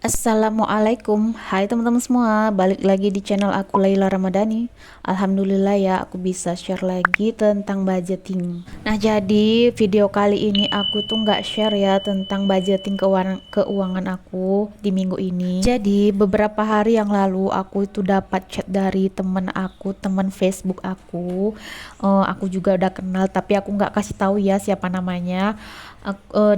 Assalamualaikum, hai teman-teman semua, balik lagi di channel aku Laila Ramadhani. Alhamdulillah ya, aku bisa share lagi tentang budgeting. Nah, jadi video kali ini aku tuh nggak share ya tentang budgeting keuangan aku di minggu ini. Jadi beberapa hari yang lalu aku itu dapat chat dari teman aku, teman Facebook aku. Aku juga udah kenal, tapi aku nggak kasih tahu ya siapa namanya.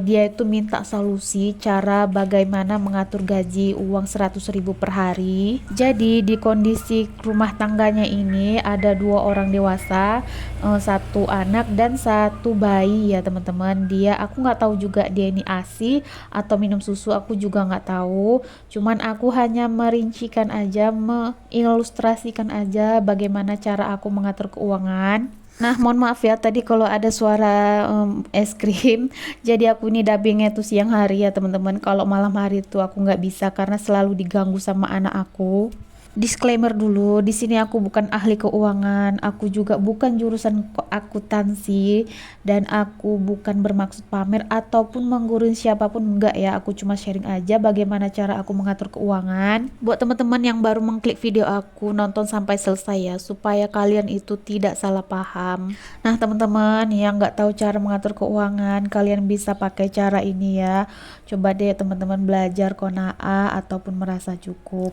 Dia itu minta solusi cara bagaimana mengatur gaji uang 100.000 per hari. Jadi di kondisi rumah tangganya ini ada 2 orang dewasa, 1 anak dan 1 bayi ya teman-teman. Aku nggak tahu juga dia ini ASI atau minum susu, aku juga nggak tahu. Cuman aku hanya merincikan aja, mengilustrasikan aja bagaimana cara aku mengatur keuangan. Nah, mohon maaf ya tadi kalau ada suara es krim. Jadi aku ini dubbingnya tuh siang hari ya teman-teman. Kalau malam hari tuh aku nggak bisa karena selalu diganggu sama anak aku. Disclaimer dulu, di sini aku bukan ahli keuangan, aku juga bukan jurusan akuntansi, dan aku bukan bermaksud pamer ataupun menggurui siapapun, enggak ya. Aku cuma sharing aja bagaimana cara aku mengatur keuangan. Buat teman-teman yang baru mengklik video aku, nonton sampai selesai ya, supaya kalian itu tidak salah paham. Nah, teman-teman yang nggak tahu cara mengatur keuangan, kalian bisa pakai cara ini ya. Coba deh teman-teman belajar qanaah ataupun merasa cukup.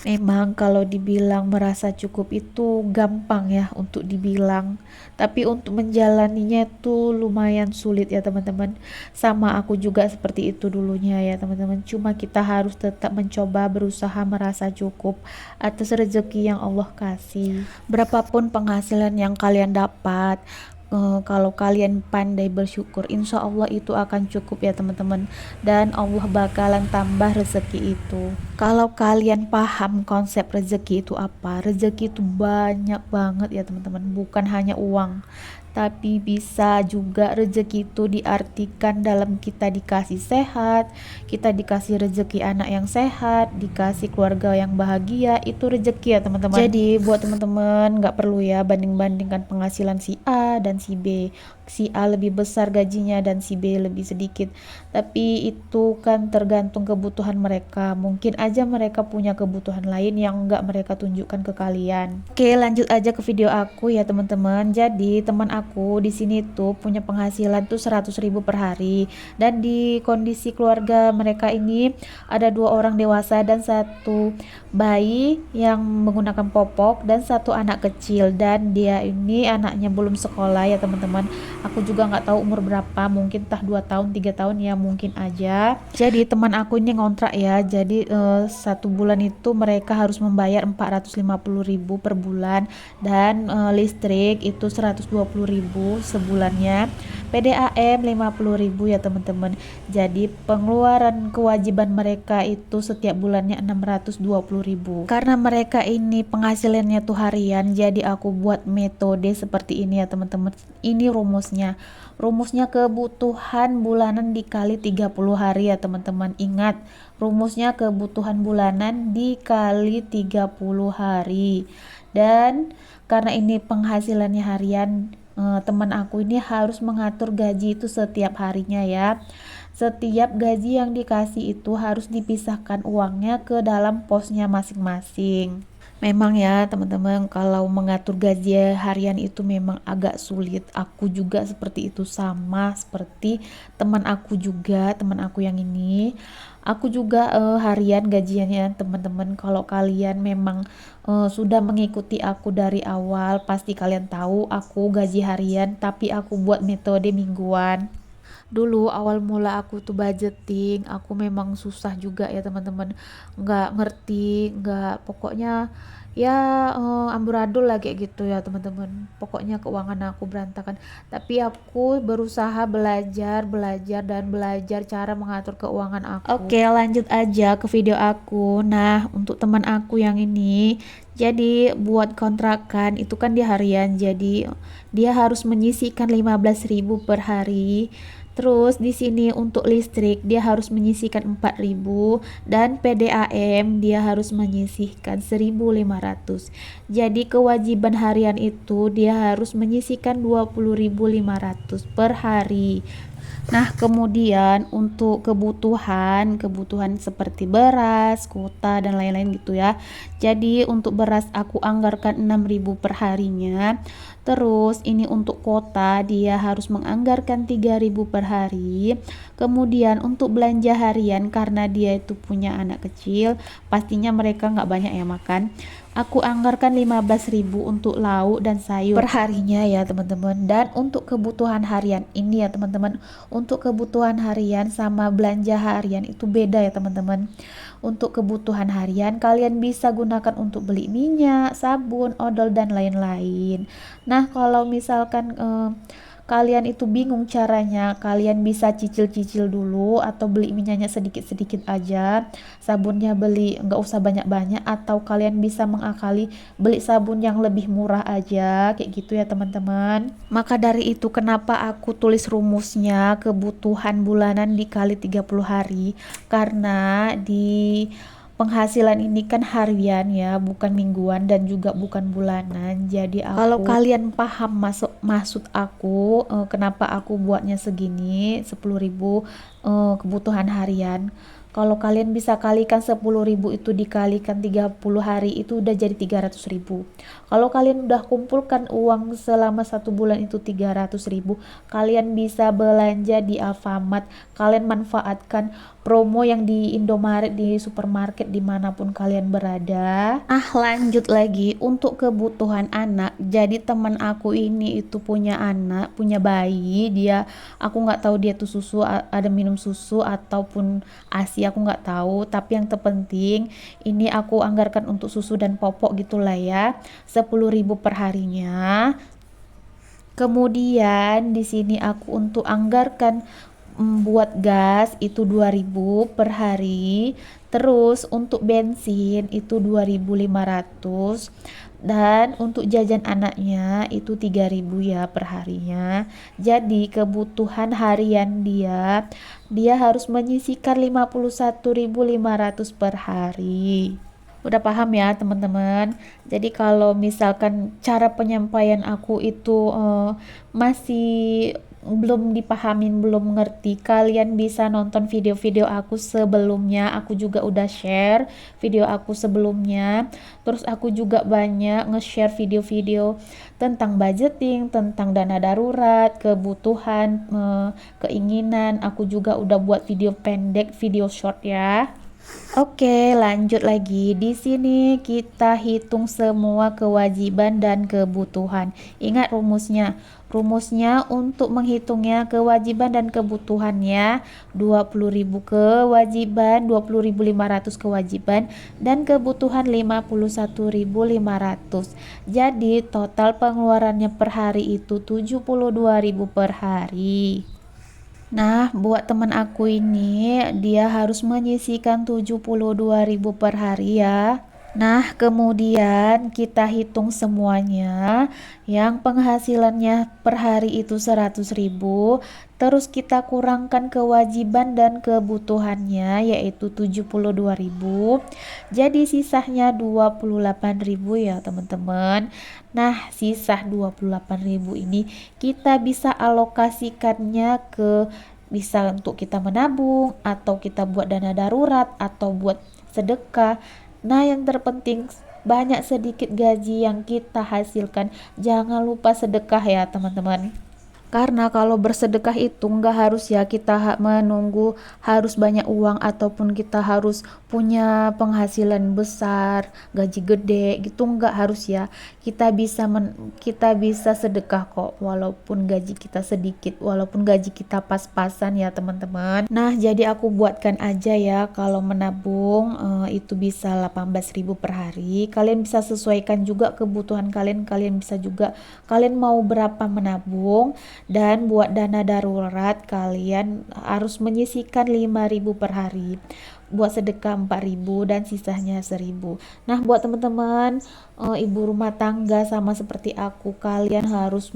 Memang kalau dibilang merasa cukup itu gampang ya untuk dibilang, tapi untuk menjalaninya itu lumayan sulit ya teman-teman. Sama aku juga seperti itu dulunya ya teman-teman. Cuma kita harus tetap mencoba berusaha merasa cukup atas rezeki yang Allah kasih. Berapapun penghasilan yang kalian dapat, kalau kalian pandai bersyukur, insya Allah itu akan cukup ya teman-teman, dan Allah bakalan tambah rezeki itu. Kalau kalian paham konsep rezeki itu apa, rezeki itu banyak banget ya teman-teman, bukan hanya uang, tapi bisa juga rezeki itu diartikan dalam kita dikasih sehat, kita dikasih rezeki anak yang sehat, dikasih keluarga yang bahagia, itu rezeki ya teman-teman. Jadi buat teman-teman nggak perlu ya banding-bandingkan penghasilan si A dan si B. Si A lebih besar gajinya dan si B lebih sedikit, tapi itu kan tergantung kebutuhan mereka. Mungkin aja mereka punya kebutuhan lain yang nggak mereka tunjukkan ke kalian. Oke, lanjut aja ke video aku ya teman-teman. Jadi teman aku di sini tuh punya penghasilan tuh 100.000 per hari, dan di kondisi keluarga mereka ini ada 2 orang dewasa dan 1 bayi yang menggunakan popok dan 1 anak kecil, dan dia ini anaknya belum sekolah ya teman-teman. Aku juga nggak tahu umur berapa, mungkin 2 tahun 3 tahun ya mungkin aja. Jadi teman aku ini ngontrak ya, jadi 1 bulan itu mereka harus membayar 450.000 per bulan, dan listrik itu 120.000 sebulannya, PDAM 50.000 ya teman-teman. Jadi pengeluaran kewajiban mereka itu setiap bulannya 620.000. Karena mereka ini penghasilannya tuh harian, jadi aku buat metode seperti ini ya teman-teman. Ini rumusnya kebutuhan bulanan dikali 30 hari ya teman-teman. Ingat, rumusnya kebutuhan bulanan dikali 30 hari. Dan karena ini penghasilannya harian, teman aku ini harus mengatur gaji itu setiap harinya ya. Setiap gaji yang dikasih itu harus dipisahkan uangnya ke dalam posnya masing-masing. Memang ya teman-teman, kalau mengatur gaji harian itu memang agak sulit. Aku juga seperti itu, sama seperti teman aku juga, teman aku yang ini. Aku juga harian gajiannya teman-teman. Kalau kalian memang sudah mengikuti aku dari awal, pasti kalian tahu aku gaji harian, tapi aku buat metode mingguan. Dulu awal mula aku tuh budgeting, aku memang susah juga ya teman-teman, nggak ngerti, nggak, pokoknya ya amburadul lah kayak gitu ya teman-teman. Pokoknya keuangan aku berantakan, tapi aku berusaha belajar cara mengatur keuangan aku. Oke, lanjut aja ke video aku. Nah, untuk teman aku yang ini, jadi buat kontrakan itu kan dia harian, jadi dia harus menyisihkan 15.000 per hari. Terus di sini untuk listrik dia harus menyisihkan 4.000, dan PDAM dia harus menyisihkan 1.500. Jadi kewajiban harian itu dia harus menyisihkan 20.500 per hari. Nah, kemudian untuk kebutuhan seperti beras, kuota dan lain-lain gitu ya. Jadi untuk beras aku anggarkan 6.000 per harinya. Terus ini untuk kuota dia harus menganggarkan 3.000 per hari. Kemudian untuk belanja harian karena dia itu punya anak kecil, pastinya mereka nggak banyak ya makan. Aku anggarkan 15.000 untuk lauk dan sayur per harinya ya teman-teman. Dan untuk kebutuhan harian ini ya teman-teman, untuk kebutuhan harian sama belanja harian itu beda ya teman-teman. Untuk kebutuhan harian kalian bisa gunakan untuk beli minyak, sabun, odol dan lain-lain. Nah, kalau misalkan kalian itu bingung caranya, kalian bisa cicil-cicil dulu atau beli minyaknya sedikit-sedikit aja, sabunnya beli nggak usah banyak-banyak, atau kalian bisa mengakali beli sabun yang lebih murah aja kayak gitu ya teman-teman. Maka dari itu kenapa aku tulis rumusnya kebutuhan bulanan dikali 30 hari, karena di penghasilan ini kan harian ya, bukan mingguan dan juga bukan bulanan. Jadi kalau kalian paham maksud aku, kenapa aku buatnya segini 10.000 kebutuhan harian. Kalau kalian bisa kalikan 10.000 itu dikalikan 30 hari itu udah jadi 300.000. Kalau kalian udah kumpulkan uang selama 1 bulan itu 300.000, kalian bisa belanja di Alfamart. Kalian manfaatkan promo yang di Indomaret, di supermarket, dimanapun kalian berada. Lanjut lagi untuk kebutuhan anak. Jadi teman aku ini itu punya anak, punya bayi. Aku nggak tahu dia tuh ada minum susu ataupun ASI, aku nggak tahu. Tapi yang terpenting ini aku anggarkan untuk susu dan popok gitulah ya, 10.000 per harinya. Kemudian di sini aku untuk anggarkan buat gas itu 2.000 per hari. Terus untuk bensin itu 2.500, dan untuk jajan anaknya itu 3.000 ya per harinya. Jadi kebutuhan harian dia harus menyisihkan 51.500 per hari. Udah paham ya teman-teman? Jadi kalau misalkan cara penyampaian aku itu masih belum dipahamin, belum ngerti, kalian bisa nonton video-video aku sebelumnya. Aku juga udah share video aku sebelumnya. Terus aku juga banyak nge-share video-video tentang budgeting, tentang dana darurat, kebutuhan, keinginan. Aku juga udah buat video pendek, video short ya. Oke, lanjut lagi. Di sini kita hitung semua kewajiban dan kebutuhan. Ingat rumusnya. Rumusnya untuk menghitungnya kewajiban dan kebutuhannya 20.000 kewajiban, 20.500 kewajiban dan kebutuhan 51.500. Jadi total pengeluarannya per hari itu 72.000 per hari. Nah, buat teman aku ini, dia harus menyisihkan 72.000 per hari ya. Nah, kemudian kita hitung semuanya. Yang penghasilannya per hari itu 100.000. Terus kita kurangkan kewajiban dan kebutuhannya yaitu 72.000. Jadi sisanya 28.000 ya teman-teman. Nah, sisa 28.000 ini kita bisa alokasikannya bisa untuk kita menabung, atau kita buat dana darurat, atau buat sedekah. Nah, yang terpenting banyak sedikit gaji yang kita hasilkan, jangan lupa sedekah ya teman-teman. Karena kalau bersedekah itu nggak harus ya kita menunggu harus banyak uang ataupun kita harus punya penghasilan besar, gaji gede gitu, nggak harus ya. Kita bisa sedekah kok walaupun gaji kita sedikit, walaupun gaji kita pas-pasan ya teman-teman. Nah, jadi aku buatkan aja ya, kalau menabung itu bisa 18.000 per hari. Kalian bisa sesuaikan juga kebutuhan kalian, kalian bisa juga kalian mau berapa menabung. Dan buat dana darurat kalian harus menyisihkan 5.000 per hari, buat sedekah 4.000 dan sisanya 1.000. Nah, buat teman-teman ibu rumah tangga sama seperti aku, kalian harus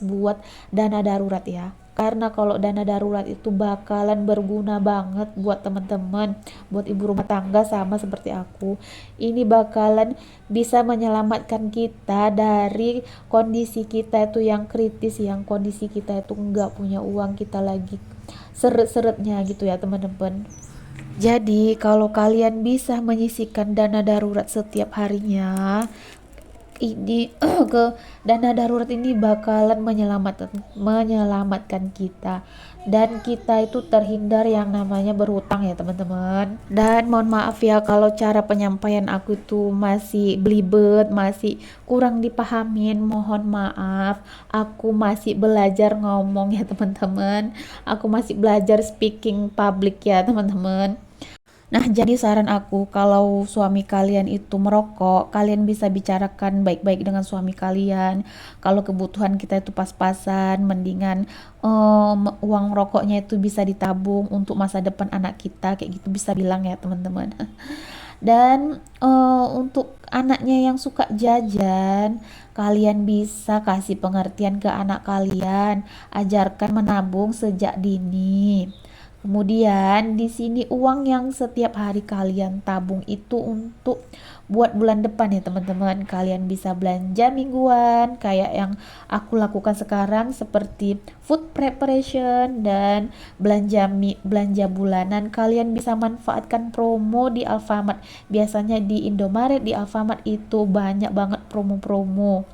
buat dana darurat ya. karena kalau dana darurat itu bakalan berguna banget buat teman-teman, buat ibu rumah tangga sama seperti aku. Ini bakalan bisa menyelamatkan kita dari kondisi kita itu yang kritis, yang kondisi kita itu nggak punya uang, kita lagi seret-seretnya gitu ya teman-teman. Jadi kalau kalian bisa menyisihkan dana darurat setiap harinya, ini ke dana darurat ini bakalan menyelamatkan kita, dan kita itu terhindar yang namanya berhutang ya teman-teman. Dan mohon maaf ya kalau cara penyampaian aku tuh masih belibet, masih kurang dipahamin, mohon maaf. Aku masih belajar ngomong ya teman-teman, aku masih belajar speaking public ya teman-teman. Nah, jadi saran aku, kalau suami kalian itu merokok, kalian bisa bicarakan baik-baik dengan suami kalian. Kalau kebutuhan kita itu pas-pasan, mendingan uang rokoknya itu bisa ditabung untuk masa depan anak kita, kayak gitu bisa bilang ya teman-teman. Dan untuk anaknya yang suka jajan, kalian bisa kasih pengertian ke anak kalian, ajarkan menabung sejak dini. Kemudian di sini uang yang setiap hari kalian tabung itu untuk buat bulan depan ya teman-teman. Kalian bisa belanja mingguan kayak yang aku lakukan sekarang, seperti food preparation dan belanja bulanan. Kalian bisa manfaatkan promo di Alfamart. Biasanya di Indomaret, di Alfamart itu banyak banget promo-promo.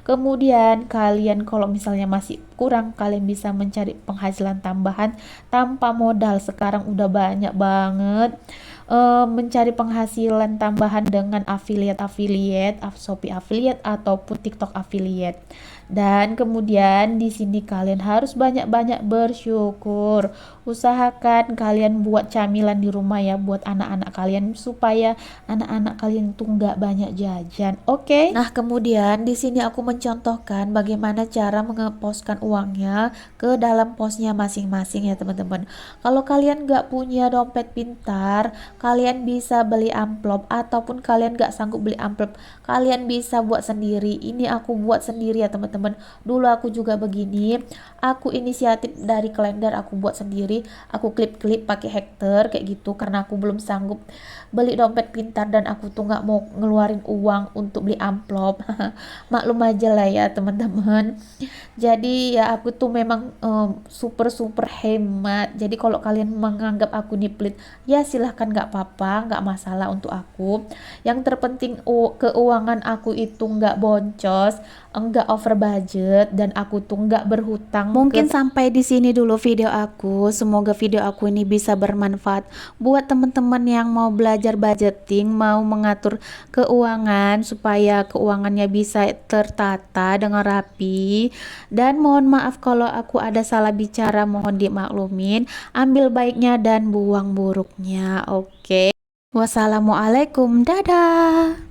Kemudian kalian kalau misalnya masih kurang, kalian bisa mencari penghasilan tambahan tanpa modal. Sekarang udah banyak banget mencari penghasilan tambahan dengan affiliate, Shopee affiliate ataupun TikTok affiliate. Dan kemudian di sini kalian harus banyak-banyak bersyukur. Usahakan kalian buat camilan di rumah ya buat anak-anak kalian, supaya anak-anak kalian tuh nggak banyak jajan. Oke? Nah, kemudian di sini aku mencontohkan bagaimana cara mengeposkan uangnya ke dalam posnya masing-masing ya teman-teman. Kalau kalian nggak punya dompet pintar, kalian bisa beli amplop, ataupun kalian nggak sanggup beli amplop, kalian bisa buat sendiri. Ini aku buat sendiri ya teman-teman. Dulu aku juga begini, aku inisiatif dari kalender, aku buat sendiri, aku klip-klip pakai hektar kayak gitu, karena aku belum sanggup beli dompet pintar dan aku tuh nggak mau ngeluarin uang untuk beli amplop. Maklum aja lah ya teman-teman. Jadi ya aku tuh memang super super hemat. Jadi kalau kalian menganggap aku nih pelit, ya silahkan, nggak apa-apa, nggak masalah untuk aku. Yang terpenting keuangan aku itu nggak boncos, nggak over budget, dan aku tuh nggak berhutang. Mungkin sampai di sini dulu video aku. Semoga video aku ini bisa bermanfaat buat teman-teman yang mau belajar budgeting, mau mengatur keuangan supaya keuangannya bisa tertata dengan rapi. Dan mohon maaf kalau aku ada salah bicara, mohon dimaklumin. Ambil baiknya dan buang buruknya. Oke. Wassalamualaikum. Dadah.